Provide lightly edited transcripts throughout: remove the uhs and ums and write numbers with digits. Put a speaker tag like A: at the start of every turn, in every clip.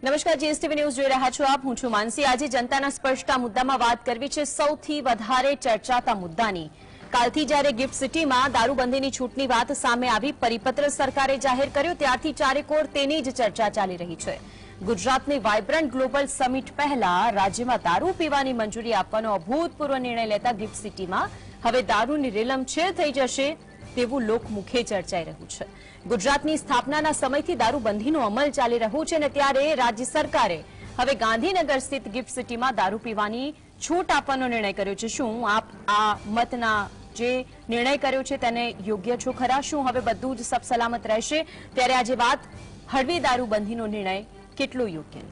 A: નમસ્કાર, GSTV news જોઈ રહ્યા છો આપ. હું છું માનસી. આજે જનતાના સ્પર્શતા મુદ્દામાં વાત કરવી છે સૌથી વધારે ચર્ચાતા મુદ્દાની. કાલથી જ્યારે ગિફ્ટ સિટીમાં દારૂબંધીની છૂટની વાત સામે આવી, પરિપત્ર સરકારે જાહેર કર્યો, ત્યારથી ચારેકોર તેની જ ચર્ચા ચાલી રહી છે. ગુજરાતની વાઇબ્રન્ટ ગ્લોબલ સમિટ પહેલા રાજ્યમાં દારૂ પીવાની મંજૂરી આપવાનો અભૂતપૂર્વ નિર્ણય લેતા ગિફ્ટ સિટીમાં હવે દારૂની રેલમછેલ થઈ જશે તેવું લોકમુખે ચર્ચાઈ રહ્યું છે. ગુજરાતની સ્થાપનાના સમયથી દારૂબંધીનો અમલ ચાલી રહ્યો છે અને ત્યારે રાજ્ય સરકારે હવે ગાંધીનગર સ્થિત ગિફ્ટ સિટીમાં દારૂ પીવાની છૂટ આપવાનો નિર્ણય કર્યો છે. શું આપ આ મતના જે નિર્ણય કર્યો છે તેને યોગ્ય છો ખરા? શું હવે બધું જ સલામત રહેશે? ત્યારે આજે વાત હળવી દારૂબંધીનો નિર્ણય કેટલો યોગ્ય?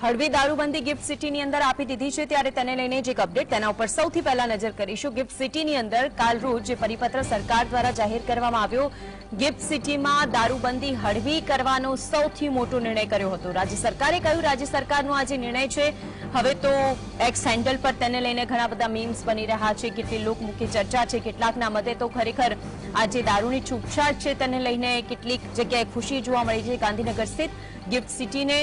A: હળવી દારૂબંધી ગિફ્ટ સિટીની અંદર આપી દીધી છે, ત્યારે તેને લઈને જ એક અપડેટ, તેના ઉપર સૌથી પહેલા નજર કરીશું. ગિફ્ટ સિટીની અંદર કાલ રોજ જે પરિપત્ર સરકાર દ્વારા જાહેર કરવામાં આવ્યો, ગિફ્ટ સિટીમાં દારૂબંધી હળવી કરવાનો સૌથી મોટો નિર્ણય કર્યો હતો રાજ્ય સરકારે. કહ્યું રાજ્ય સરકારનો આ જે નિર્ણય છે, હવે તો એક્સ હેન્ડલ પર તેને લઈને ઘણા બધા મીમ્સ બની રહ્યા છે, કેટલી લોકમુખી ચર્ચા છે. કેટલાકના મતે તો ખરેખર આ જે દારૂની છૂટછાટ છે તેને લઈને કેટલીક જગ્યાએ ખુશી જોવા મળી છે. ગાંધીનગર સ્થિત ગિફ્ટ સિટીને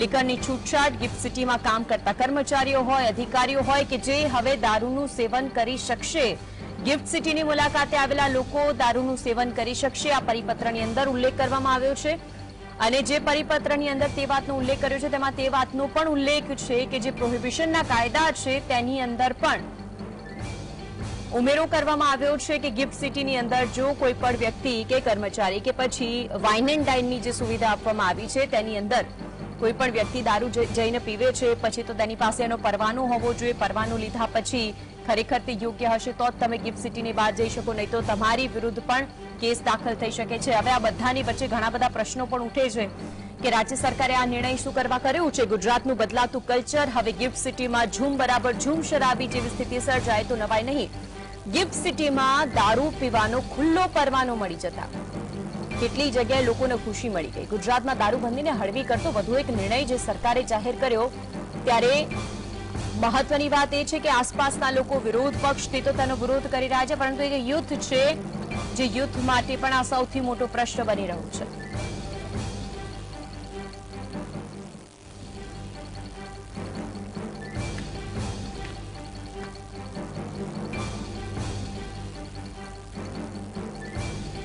A: લીકરની છૂટછાટ, ગિફ્ટ સિટીમાં કામ કરતા કર્મચારીઓ હોય, અધિકારીઓ હોય કે જે હવે દારૂનું સેવન કરી શકશે. ગિફ્ટ સિટીની મુલાકાતે આવેલા લોકો દારૂનું સેવન કરી શકશે, આ પરિપત્રની અંદર ઉલ્લેખ કરવામાં આવ્યો છે. અને જે પરિપત્રની અંદર તે વાતનો ઉલ્લેખ કર્યો છે તેમાં તે વાતનો પણ ઉલ્લેખ છે કે જે પ્રોહિબિશનના કાયદા છે તેની અંદર પણ ઉમેરો કરવામાં આવ્યો છે કે ગિફ્ટ સિટીની અંદર જો કોઈ પણ વ્યક્તિ કે કર્મચારી કે પછી વાઇન એન્ડ ડાઇનની જે સુવિધા આપવામાં આવી છે તેની અંદર કોઈ પણ વ્યક્તિ દારૂ જઈને પીવે છે પછી તો તેની પાસે એનો પરવાનો હોવો જોઈએ. પરવાનો લીધા પછી ખરેખર તે યોગ્ય હશે તો જ તમે ગિફ્ટ સિટીની બહાર જઈ શકો, નહીં તો તમારી વિરુદ્ધ પણ કેસ દાખલ થઈ શકે છે. હવે આ બધાની વચ્ચે ઘણા બધા પ્રશ્નો પણ ઉઠે છે કે રાજ્ય સરકારે આ નિર્ણય શું કરવા કર્યું છે? ગુજરાતનું બદલાતું કલ્ચર, હવે ગિફ્ટ સિટીમાં ઝૂમ બરાબર ઝૂમ શરાબી જેવી સ્થિતિ સર્જાય તો નવાય નહીં. ગિફ્ટ સિટીમાં દારૂ પીવાનો ખુલ્લો પરવાનો મળી જતા કેટલી જગ્યાએ લોકોને ખુશી મળી ગઈ. ગુજરાતમાં દારૂબંધીને હળવી કરતો વધુ એક નિર્ણય જે સરકારે જાહેર કર્યો, ત્યારે મહત્વની વાત એ છે કે આસપાસના લોકો વિરોધ પક્ષથી તો તેનો વિરોધ કરી રહ્યા છે, પરંતુ એક યુથ છે જે યુથ માટે પણ આ સૌથી મોટો પ્રશ્ન બની રહ્યો છે.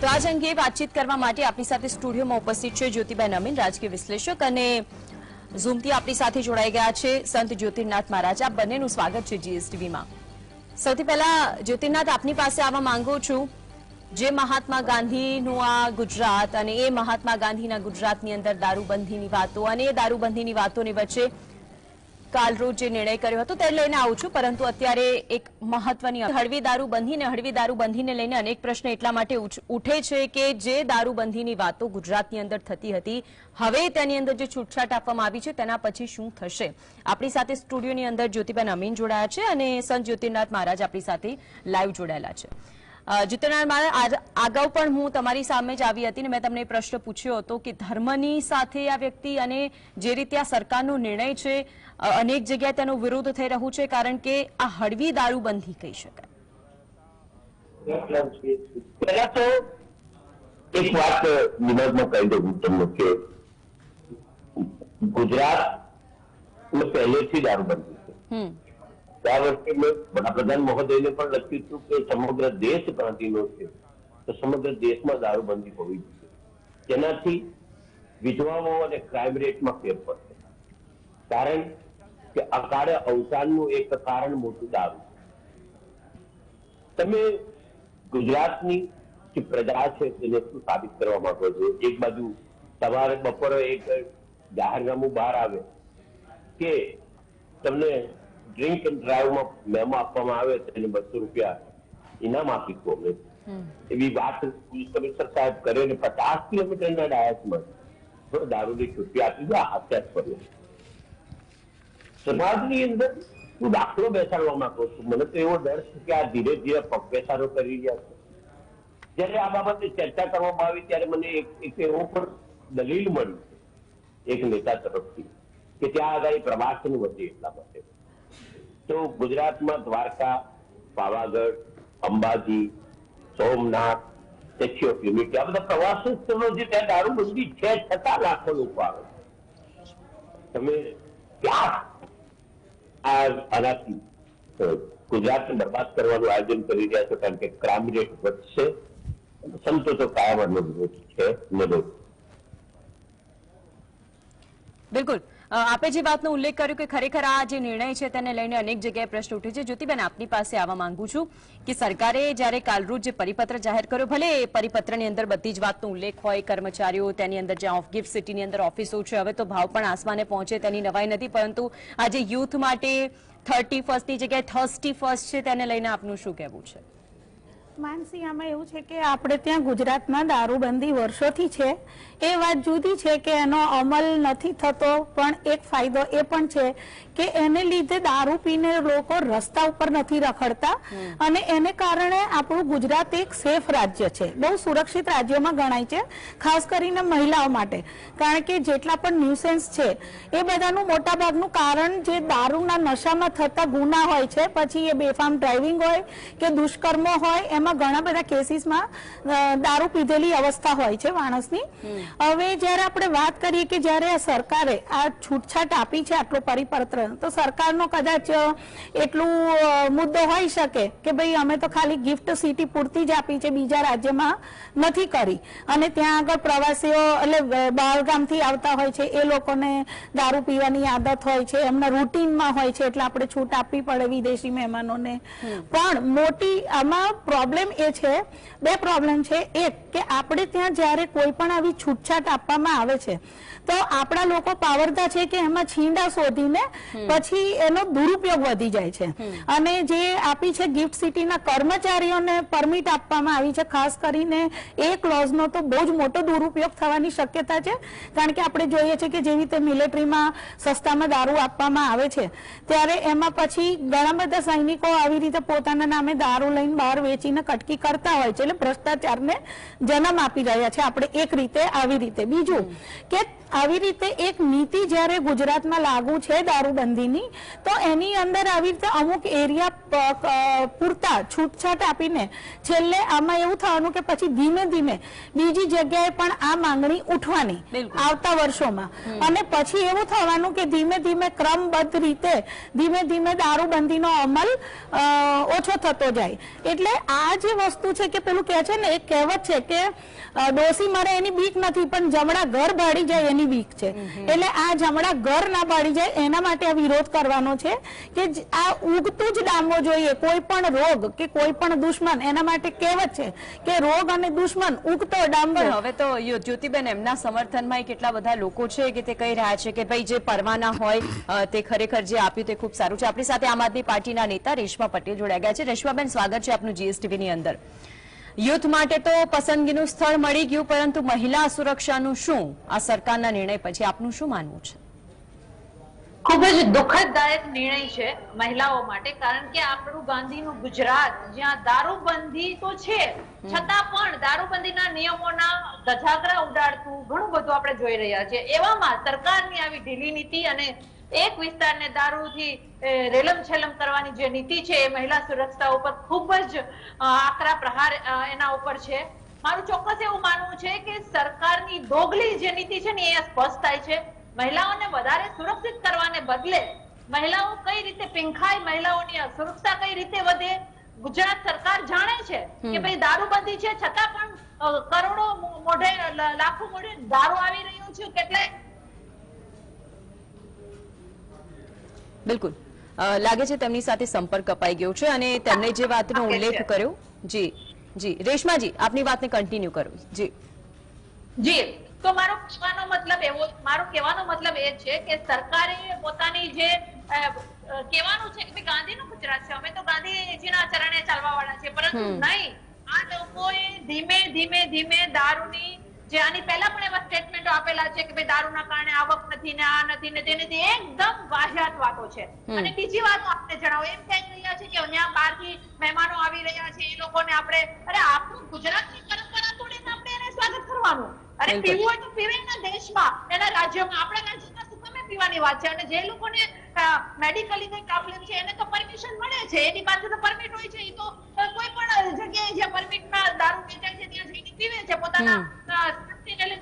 A: તો આજ અંગે વાતચીત કરવા માટે આપણી સાથે સ્ટુડિયોમાં ઉપસ્થિત છે જ્યોતિબેન અમીન, રાજકીય વિશ્લેષક, અને ઝૂમથી આપણી સાથે જોડાઈ ગયા છે સંત જ્યોતિર્નાથ મહારાજ. આપ બંનેનું સ્વાગત છે જીએસટીવીમાં. સૌથી પહેલા જ્યોતિર્નાથ, આપની પાસે આવવા માંગુ છું. જે મહાત્મા ગાંધીનું આ ગુજરાત અને એ મહાત્મા ગાંધીના ગુજરાતની અંદર દારૂબંધીની વાતો અને એ દારૂબંધીની વાતોની વચ્ચે કાલ રોજ જે નિર્ણય કર્યો હતો તે લઈને આવું છું, પરંતુ અત્યારે એક મહત્વની હળવી દારૂબંધીને લઈને અનેક પ્રશ્ન એટલા માટે ઉઠે છે કે જે દારૂબંધીની વાતો ગુજરાતની અંદર થતી હતી, હવે તેની અંદર જે છૂટછાટ આપવામાં આવી છે તેના પછી શું થશે? આપણી સાથે સ્ટુડિયોની અંદર જ્યોતિબેન અમીન જોડાયા છે અને સંત જ્યોતિર્નાથ મહારાજ આપણી સાથે લાઈવ જોડાયેલા છે. જ્યોતિર્નાથ મહારાજ, અગાઉ પણ હું તમારી સામે જ આવી હતી ને મેં તમને પ્રશ્ન પૂછ્યો હતો કે ધર્મની સાથે આ વ્યક્તિ અને જે રીતે આ સરકારનો નિર્ણય છે, અનેક જગ્યાએ તેનો વિરોધ થઈ રહ્યું છે, કારણ કે આ હળવી દારૂબંધી કહી શકાય.
B: પહેલા તો એક વાત નિબંધમાં કહી દઉં તમને કે ગુજરાત પહેલેથી દારૂબંધી છે. ગયા વર્ષે મેં વડાપ્રધાન મહોદયને પણ લખ્યું હતું કે સમગ્ર દેશ ગાંધીનો છે તો સમગ્ર દેશમાં દારૂબંધી હોવી જોઈએ, જેનાથી વિધવાઓ અને ક્રાઇમ રેટમાં ફેર પડશે. કારણ કે અકાળે અવસાનનું એક કારણ મોટું દારૂ. તમે ગુજરાતની જે પ્રજા છે તેને શું સાબિત કરવા માંગો છો? એક બાજુ તમારે બપોરે એક જાહેરનામું બહાર આવે કે તમને ડ્રિંક એન્ડ ડ્રાઈવમાં મેમો આપવામાં આવે તો એને 200 રૂપિયા ઇનામ આપીશું અમે, એવી વાત પોલીસ કમિશનર સાહેબ કરે ને 50 કિલોમીટરના ડાયસમાં દારૂની છુટ્ટી આપી દો. હાસ્યાસ્પદ સમાજની અંદર શું દાખલો બેસાડવા માંગો છું? મને તો એવો ડર છે કે આ ધીરે ધીરે પગપેસારો કરી રહ્યા છે. જયારે આ બાબતે ચર્ચા કરવામાં આવી ત્યારે મને એક એવો પણ દલીલ મળી એક નેતા તરફથી કે ત્યાં આગળ પ્રવાસન વધે એટલા માટે. તો ગુજરાતમાં Dwarka Pavagadh, Ambaji, Somnath, statue of unity, આ બધા પ્રવાસન સ્થળો જે ત્યાં દારૂબંધી છે છતાં લાખો લોકો આવે. તમે ક્યાં આનાથી ગુજરાતને બરબાદ કરવાનું આયોજન કરી રહ્યા છો? કારણ કે ક્રાઇમ રેટ વધશે, સંતો તો કાયમ વિરોધ છે.
A: બિલકુલ, આપે જે વાતનો ઉલ્લેખ કર્યો કે ખરેખર આ જે નિર્ણય છે તેને લઈને અનેક જગ્યાએ પ્રશ્ન ઉઠે છે. જ્યોતિબેન, આપની પાસે આવવા માંગુ છું કે સરકારે જ્યારે કાલરોજ જે પરિપત્ર જાહેર કર્યો, ભલે એ પરિપત્રની અંદર બધી જ વાતનો ઉલ્લેખ હોય, કર્મચારીઓ તેની અંદર જ્યાં ગિફ્ટ સિટીની અંદર ઓફિસો છે, હવે તો ભાવ પણ આસમાને પહોંચે તેની નવાઈ નથી, પરંતુ આજે યુથ માટે 31st ની જગ્યાએ 31st છે, તેને લઈને આપનું શું કહેવું છે?
C: માનસી, આમાં એવું છે કે આપણે ત્યાં ગુજરાતમાં દારૂબંધી વર્ષોથી છે. એ વાત જુદી છે કે એનો અમલ નથી થતો, પણ એક ફાયદો એ પણ છે કે એને લીધે દારૂ પીને લોકો રસ્તા ઉપર નથી રખડતા, અને એને કારણે આપણું ગુજરાત એક સેફ રાજ્ય છે, બહુ સુરક્ષિત રાજ્યોમાં ગણાય છે, ખાસ કરીને મહિલાઓ માટે. કારણ કે જેટલા પણ ન્યુસેન્સ છે એ બધાનું મોટા ભાગનું કારણ જે દારૂના નશામાં થતા ગુના હોય છે, પછી એ બેફામ ડ્રાઇવિંગ હોય કે દુષ્કર્મો હોય, એમાં ઘણા બધા કેસીસમાં દારૂ પીધેલી અવસ્થા હોય છે માણસની. હવે જ્યારે આપણે વાત કરીએ કે જ્યારે આ સરકારે આ છૂટછાટ આપી છે, આટલો પરિપત્ર, તો સરકારનો કદાચ એટલું મુદ્દો હોઈ શકે કે ભાઈ અમે તો ખાલી ગિફ્ટ સિટી પૂરતી જ આપી છે, બીજા રાજ્યમાં નથી કરી, અને ત્યાં આગળ પ્રવાસીઓ એટલે બહારગામથી આવતા હોય છે એ લોકોને દારૂ પીવાની આદત હોય છે, એમના રૂટીનમાં હોય છે, એટલે આપણે છૂટ આપવી પડે વિદેશી મહેમાનોને. પણ મોટી આમાં પ્રોબ્લેમ એ છે, બે પ્રોબ્લેમ છે. એક કે આપણે ત્યાં જ્યારે કોઈ પણ આવી છૂટછાટ આપવામાં આવે છે તો આપણા લોકો પાવરદા છે કે એમાં છીંડા શોધીને પછી એનો દુરુપયોગ વધી જાય છે. અને જે આપી છે ગિફ્ટ સિટીના કર્મચારીઓને પરમિટ આપવામાં આવી છે, ખાસ કરીને એ ક્લોઝનો તો બહુ જ મોટો દુરુપયોગ થવાની શક્યતા છે. કારણ કે આપણે જોઈએ છે કે જેવી રીતે મિલિટરીમાં સસ્તામાં દારૂ આપવામાં આવે છે, ત્યારે એમાં પછી ઘણા બધા સૈનિકો આવી રીતે પોતાના નામે દારૂ લઈને બહાર વેચીને કટકી કરતા હોય છે, એટલે ભ્રષ્ટાચારને જન્મ આપી રહ્યા છે આપણે એક રીતે. આવી રીતે બીજું કે આવી રીતે એક નીતિ જ્યારે ગુજરાતમાં લાગુ છે દારૂબંધીની, તો એની અંદર આવી રીતે અમુક એરિયા પૂરતા છૂટછાટ આપીને છેલ્લે આમાં એવું થવાનું કે પછી ધીમે ધીમે બીજી જગ્યાએ પણ આ માંગણી ઉઠવાની આવતા વર્ષોમાં, અને પછી એવું થવાનું કે ધીમે ધીમે ક્રમબદ્ધ રીતે ધીમે ધીમે દારૂબંધીનો અમલ ઓછો થતો જાય. એટલે આ જે વસ્તુ છે કે પેલું કહે છે ને, એક કહેવત છે કે ડોસી મરે એની બીક નથી, પણ જમણા ઘર ભાડી જાય એની બીક છે. એટલે આ જમણા ઘર ના ભાડી જાય એના માટે આ વિરોધ કરવાનો છે કે આ ઉગતું જ ડામવો જોઈએ. કોઈ પણ રોગ કે કોઈ પણ દુશ્મન, એના માટે કહેવત છે કે રોગ અને દુશ્મન ઉગતો ડામવો.
A: હવે તો જ્યોતિબેન, એમના સમર્થનમાં કેટલા બધા લોકો છે કે તે કહી રહ્યા છે કે ભાઈ જે પરવાના હોય તે ખરેખર જે આપ્યું તે ખૂબ સારું છે. આપણી સાથે આમ આદમી પાર્ટીના નેતા રેશમા પટેલ જોડાઈ ગયા છે. રેશમાબેન, સ્વાગત છે આપનું GSTV ની અંદર. યુથ માટે તો પસંદગીનું સ્થળ મળી ગયું, પરંતુ મહિલા સુરક્ષાનું શું? આ સરકારના નિર્ણય પછી આપનું શું માનવું છે?
D: ખૂબ જ દુઃખદાયક નિર્ણય છે મહિલાઓ માટે, કારણ કે આપણું ગાંધીનું ગુજરાત જ્યાં દારૂબંધી તો છે છતાં પણ દારૂબંધીના નિયમોના ધજાગરા ઉડાડતું ઘણું બધું આપણે જોઈ રહ્યા છીએ. એવામાં સરકારની આવી ઢીલી નીતિ અને એક વિસ્તારને દારૂથી રેલમ છેલમ કરવાની જે નીતિ છે એ મહિલા સુરક્ષા ઉપર ખૂબ જ આકરા પ્રહાર એના ઉપર છે. મારું ચોક્કસ એવું માનવું છે કે સરકારની દોગલી જે નીતિ છે ને એ સ્પષ્ટ થાય છે. મહિલાઓને વધારે સુરક્ષિત કરવાને બદલે મહિલાઓ કઈ રીતે પીંખાય, મહિલાઓની સુરક્ષા કઈ રીતે વધે, ગુજરાત સરકાર જાણે છે કે ભાઈ દારૂબંધી છે છતાં પણ કરોડો મોઢે લાખો મોઢે દારૂ આવી રહ્યો છે. કેટલાય
A: બિલકુલ લાગે છે તેમની સાથે સંપર્ક કપાઈ ગયો છે અને તેમણે જે વાતનો ઉલ્લેખ કર્યો. જી જી, રેશમાજી, આપની વાતને કન્ટિન્યુ કરો. જી
D: જી, તો મારો કહેવાનો મતલબ એ છે કે સરકારે પોતાની જે કહેવાનું છે કે ગાંધીનું ગુજરાત છે, અમે તો ગાંધીજીના ચરણે ચાલવા વાળા છે, પરંતુ નહીં, આ લોકોએ ધીમે ધીમે ધીમે દારૂની જે આની પહેલા પણ એવા સ્ટેટમેન્ટો આપેલા છે કે ભાઈ દારૂના કારણે આવક નથી ને આ નથી ને તે નથી, એકદમ વાહિયાત વાતો છે. અને બીજી વાત આપણે જણાવો, એમ કહી રહ્યા છે કે અહીંયા બહારથી મહેમાનો આવી રહ્યા છે, એ લોકોને આપણે, અરે આપણું ગુજરાતની પરંપરા તોડીને આપણે એને સ્વાગત કરવાનું. અરે પીવું હોય તો પીવે એના દેશમાં, એના રાજ્યમાં, આપણા રાજ્યમાં શું તમે પીવાની વાત છે? અને જે લોકોને મેડિકલી કઈ પ્રોબ્લેમ છે એને તો પરમિશન મળે છે, એની પાસે તો પરમિટ હોય છે, એ તો કોઈ પણ જગ્યાએ જે પરમિટમાં દારૂ વેચાય છે ત્યાં જઈને પીવે છે, પોતાના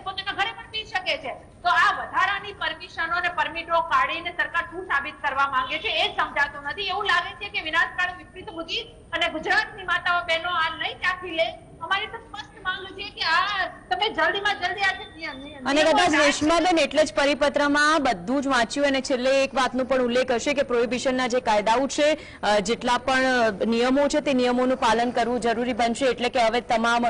D: પોતાના ઘરે પણ પી શકે છે. તો આ વધારાની પરમિશનો અને પરમિટો કાઢીને સરકાર શું સાબિત કરવા માંગે છે એ સમજાતું નથી. એવું લાગે છે કે વિનાશકારી વિપરીત બુદ્ધિ અને ગુજરાતની માતાઓ બહેનો આ નહીં ચાખી લે. અમારી તો સ્પષ્ટ માંગ છે કે આ તમે જલ્દીમાં જલ્દી આ
A: અને કદાચ રેશમાબેન એટલે જ પરિપત્રમાં બધું જ વાંચ્યું અને છેલ્લે એક વાતનો પણ ઉલ્લેખ હશે કે પ્રોહિબિશનના જે કાયદાઓ છે, જેટલા પણ નિયમો છે તે નિયમોનું પાલન કરવું જરૂરી બનશે. એટલે કે હવે તમામ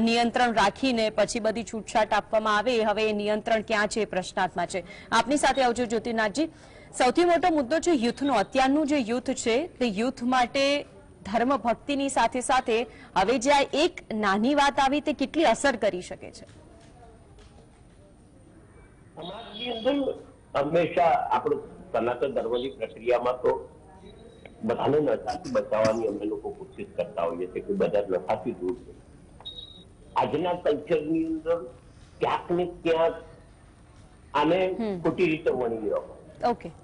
A: નિયંત્રણ રાખીને પછી બધી છૂટછાટ આપવામાં આવે, હવે એ નિયંત્રણ ક્યાં છે એ પ્રશ્નાર્થમાં છે. આપની સાથે આવજો જ્યોતિનાથજી. સૌથી મોટો મુદ્દો છે યુથનો. અત્યારનું જે યુથ છે તે યુથ માટે ધર્મ ભક્તિની સાથે સાથે હવે જે આ એક નાની વાત આવી તે કેટલી અસર કરી શકે છે?
B: સમાજની અંદર હંમેશા આપણું સનાતન ધર્મની પ્રક્રિયામાં તો બધાને નશાથી બચાવવાની અમે લોકો કોશિશ કરતા હોઈએ છીએ કે બધા નશાથી દૂર છે. આજના કલ્ચરની અંદર ક્યાંક ને ક્યાંક આને ખોટી રીતે વણી રહ્યો.
A: ઓકે,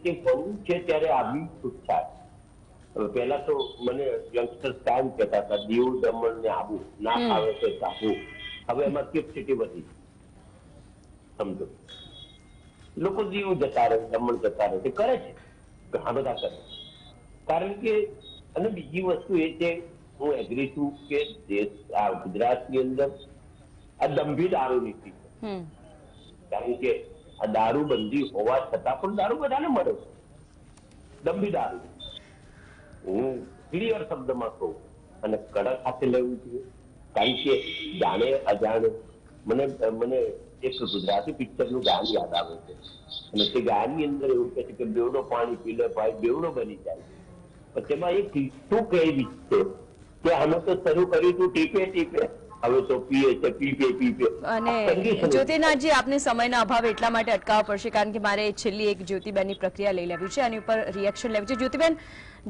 B: તે બનવું છે ત્યારે આવી છૂટછાટ. પહેલા તો મને યંગસ્ટર્સ કાયમ કહેતા હતા દીવ, દમણ ને આબુ ના આવે તો ચાહું. હવે એમાં ગિફ્ટ સિટી વધી, સમજો. લોકો દીવ જતા રહે, દમણ જતા રહે, તે કરે છે, ઘણા બધા કરે. કારણ કે અને બીજી વસ્તુ એ છે, હું એગ્રી છું કે દેશ આ ગુજરાતની અંદર આ દંભી દારૂ નીતિ છે. કારણ કે આ દારૂબંધી હોવા છતાં પણ દારૂ બધાને મળે છે. દંભી દારૂ હું ક્લિયર શબ્દમાં કહું અને કડક હાથે લેવું જોઈએ. કારણ કે જાણે અજાણે મને એક ગુજરાતી પિક્ચરનું ગાન યાદ આવે છે અને તે ગાનની અંદર એવું કહે છે કે બેવડો પાણી પી લે ભાઈ બેવડો બની જાય. પણ તેમાં એક શું કહેવી છે કે અમે તો શરૂ કર્યું હતું ટીપે ટીપે, હવે તો પીએ છે પીપે.
A: અને જ્યોતિનાથજી, આપને સમયના અભાવ એટલા માટે અટકાવવા પડશે કારણ કે મારે છેલ્લી એક જ્યોતિબેનની પ્રક્રિયા લઈ લેવી છે, આની ઉપર રિએક્શન લેવું છે. જ્યોતિબેન,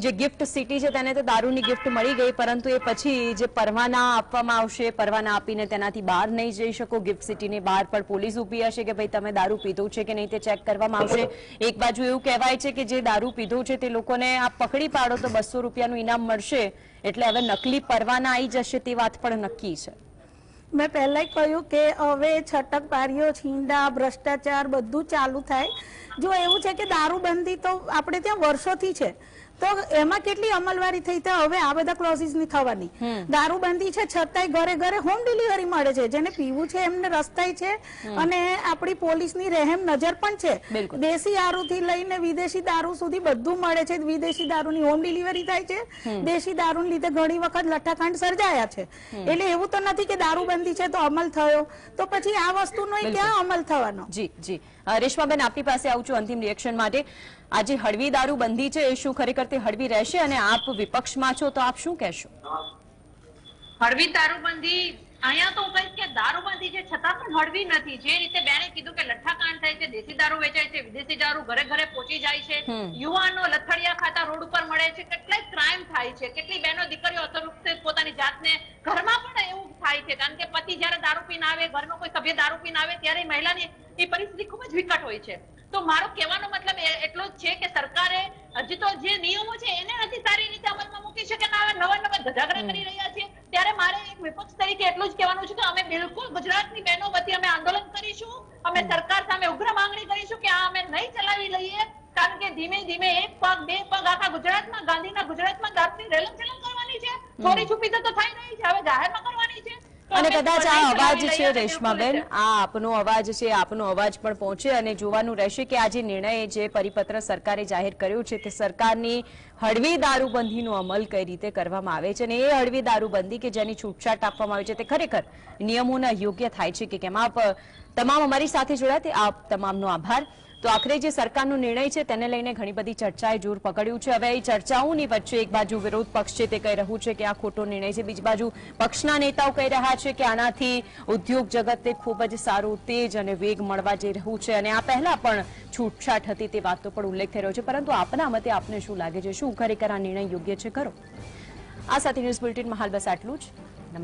A: જે ગિફ્ટ સિટી છે તેને તો દારૂની ગિફ્ટ મળી ગઈ, પરંતુ એ પછી જે પરવાના આપવામાં આવશે, પરવાના આપીને તેનાથી બહાર નહીં જઈ શકો. ગિફ્ટ સિટીની બહાર પણ પોલીસ ઊભી હશે કે ભાઈ તમે દારૂ પીધો છે કે નહીં તે ચેક કરવામાં આવશે. એક બાજુ એવું કહેવાય છે કે જે દારૂ પીધો છે તે લોકોને આ પકડી પાડો તો 200 રૂપિયાનું ઇનામ મળશે. એટલે હવે નકલી પરવાના આવી જશે તે વાત પણ નક્કી છે.
C: મેં પહેલા કહ્યું કે હવે છટકબારીઓ, છીંડા, ભ્રષ્ટાચાર બધું ચાલુ થાય. જો એવું છે કે દારૂબંધી તો આપણે ત્યાં વર્ષોથી છે, તો એમાં કેટલી અમલવારી થઈ તો હવે આ બધા ક્લોઝિસ ની થવાની. દારૂબંધી છે છતાંય ઘરે ઘરે હોમ ડિલિવરી મળે છે. જેને પીવું છે એમને રસ્તાય છે અને આપણી પોલીસની રહેમ નજર પણ છે. દેશી દારૂથી લઈને વિદેશી દારૂ સુધી બધું મળે છે. વિદેશી દારૂની હોમ ડિલિવરી થાય છે. દેશી દારૂને લીધે ઘણી વખત લઠ્ઠાકાંડ સર્જાયા છે. એટલે એવું તો નથી કે દારૂબંધી છે તો અમલ થયો, તો પછી આ વસ્તુનો ક્યાં અમલ થવાનો?
A: જી જી, રેશમાબેન આપની પાસે આવું છું અંતિમ રિએક્શન માટે. આજે હળવી દારૂબંધી છે, એ શું ખરેખર તે હળવી રહેશે? અને આપ વિપક્ષમાં છો તો આપ શું કહેશો?
D: હળવી દારૂબંધી, અહીંયા તો કહીશ કે દારૂબંધી છે છતાં પણ હળવી નથી. જે રીતે બેને કીધું કે લઠ્ઠાકાંડ થાય છે, દેશી દારૂ વેચાય છે, વિદેશી દારૂ ઘરે ઘરે પહોંચી જાય છે, યુવાનો લથડિયા ખાતા રોડ ઉપર મળે છે, કેટલાય ક્રાઇમ થાય છે, કેટલી બહેનો દીકરીઓ અસુરક્ષિત પોતાની જાતને ઘરમાં પણ એવું થાય છે. કારણ કે પતિ જયારે દારૂ પીને આવે, ઘરનો કોઈ સભ્ય દારૂ પીને આવે ત્યારે મહિલાની એ પરિસ્થિતિ ખૂબ જ વિકટ હોય છે. તો મારો કહેવાનો મતલબ એટલો જ છે કે સરકારે હજી તો જે નિયમો છે એને હજી સારી રીતે અમલમાં મૂકી શકે, નવા ધજાગરા કરી રહ્યા છે. ત્યારે મારે એક વિપક્ષ તરીકે એટલું જ કહેવાનું છે કે અમે બિલકુલ ગુજરાતની બહેનો વતી અમે આંદોલન કરીશું, અમે સરકાર સામે ઉગ્ર માંગણી કરીશું કે આ અમે નહીં ચલાવી લઈએ. કારણ કે ધીમે ધીમે એક પગ બે પગ આખા ગુજરાતમાં, ગાંધીના ગુજરાતમાં દારૂની રેલમ ચલમ કરવાની છે. ચોરી છુપી તો થઈ રહી છે, હવે જાહેરમાં કરવાની છે.
A: અને કદાચ આ અવાજ છે રેશમાબેન, આ આપનો અવાજ છે, આપનો અવાજ પણ પહોંચે અને જોવાનું રહેશે કે આ જે નિર્ણય જે પરિપત્ર સરકારે જાહેર કર્યો છે તે સરકારની હળવી દારૂબંધીનો અમલ કઈ રીતે કરવામાં આવે છે. અને એ હળવી દારૂબંધી કે જેની છૂટછાટ આપવામાં આવે છે તે ખરેખર નિયમોના યોગ્ય થાય છે કે કેમ? આપ તમામ અમારી સાથે જોડાયા તે આપ તમામનો આભાર. તો આખરે જે સરકારનો નિર્ણય છે તેને લઈને ઘણી બધી ચર્ચાએ જોર પકડ્યું છે. હવે એ ચર્ચાઓની વચ્ચે એક બાજુ વિરોધ પક્ષ છે તે કહી રહ્યું છે કે આ ખોટો નિર્ણય છે, બીજી બાજુ પક્ષના નેતાઓ કહી રહ્યા છે કે આનાથી ઉદ્યોગ જગતને ખૂબ જ સારું તેજ અને વેગ મળવા જઈ રહ્યું છે. અને આ પહેલા પણ છૂટછાટ હતી તે વાતનો પણ ઉલ્લેખ થઈ રહ્યો છે. પરંતુ આપના મતે આપને શું લાગે છે, શું ખરેખર આ નિર્ણય યોગ્ય છે ખરો? આ સાથે ન્યૂઝ બુલેટિનમાં હાલ બસ આટલું જ.